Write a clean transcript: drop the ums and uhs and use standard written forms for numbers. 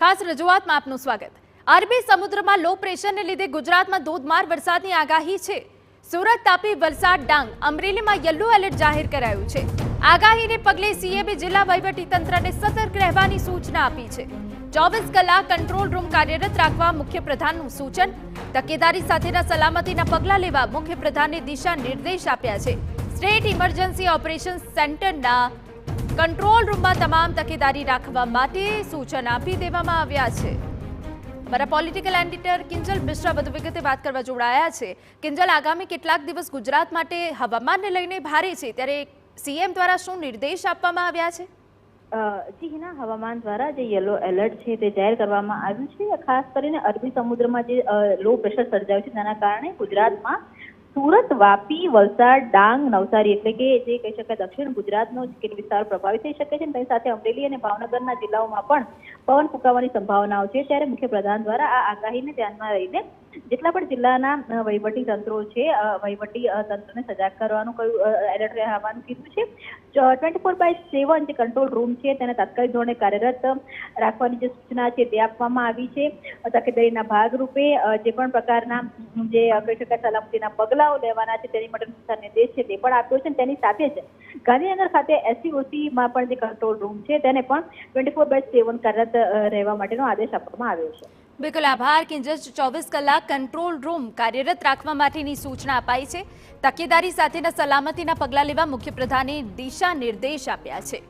ખાસ રજૂઆતમાં આપનું સ્વાગત। અરબી સમુદ્રમાં લો પ્રેશરને લીધે ગુજરાતમાં ધોધમાર વરસાદની આગાહી છે। સુરત, તાપી, વલસાડ, ડાંગ, અમરેલીમાં યલો એલર્ટ જાહેર કરાયું છે। આગાહીને પગલે સીએમએ જિલ્લા વહીવટીતંત્રને સતર્ક રહેવાની સૂચના આપી છે। 24 કલાક કંટ્રોલ રૂમ કાર્યરત રાખવા મુખ્યપ્રધાનનું સૂચન। તકેદારી સાથેના સલામતીના પગલાં લેવા મુખ્યપ્રધાને દિશા નિર્દેશ આપ્યા છે। સ્ટેટ ઇમરજન્સી ઓપરેશન સેન્ટરના કંટ્રોલ રૂમમાં તમામ તકેદારી રાખવા માટે સૂચન આપી દેવામાં આવ્યા છે। અમારા પોલિટિકલ એડિટર કિંજલ મિશ્રા વધુ વિગતે વાત કરવા જોડાયા છે। કિંજલ, આગામી કેટલાક દિવસ ગુજરાત માટે હવામાનને લઈને ભારે છે, ત્યારે સીએમ દ્વારા શું નિર્દેશ આપવામાં આવ્યા છે? જી હિના, હવામાન દ્વારા જે યલો એલર્ટ છે તે જાહેર કરવામાં આવ્યું છે। ખાસ કરીને અરબી સમુદ્રમાં જે લો પ્રેશર સર્જાયું છે તેના કારણે ગુજરાતમાં સુરત, વાપી, વલસાડ, ડાંગ, નવસારી એટલે કે જે કહી શકાય દક્ષિણ ગુજરાતનો કેટલાક વિસ્તારો પ્રભાવિત થઈ શકે છે। તેની સાથે અમરેલી અને ભાવનગરના જિલ્લાઓમાં પણ પવન ફૂંકાવાની સંભાવનાઓ છે। ત્યારે મુખ્યપ્રધાન દ્વારા આ આગાહીને ધ્યાનમાં લઈને જેટલા પણ જિલ્લાના વહીવટી તંત્રો છે, વહીવટી તંત્રને સજાગ કરવાનું એલર્ટ રહેવાનું કીધું છે। 24/7 જે કંટ્રોલ રૂમ છે તેને તાત્કાલિક ધોરણે કાર્યરત રાખવાની જે સૂચના છે તે આપવામાં આવી છે। તકેદારીના ભાગરૂપે જે પણ પ્રકારના જે કહી શકાય સલામતીના પગલાઓ લેવાના છે તેની માટે દિશા નિર્દેશ છે તે પણ આપ્યો છે। તેની સાથે જ ગાંધીનગર ખાતે એસસીઓસીમાં પણ જે કંટ્રોલ રૂમ છે તેને પણ 24/7 કાર્યરત રહેવા માટેનો આદેશ આપવામાં આવ્યો છે। બિલકુલ આભાર કિંજલ। 24 કલાક કંટ્રોલ રૂમ કાર્યરત રાખવા માટેની સૂચના અપાઈ છે। તકેદારી સાથેના સલામતીના પગલાં લેવા મુખ્યપ્રધાને દિશા નિર્દેશ આપ્યા છે।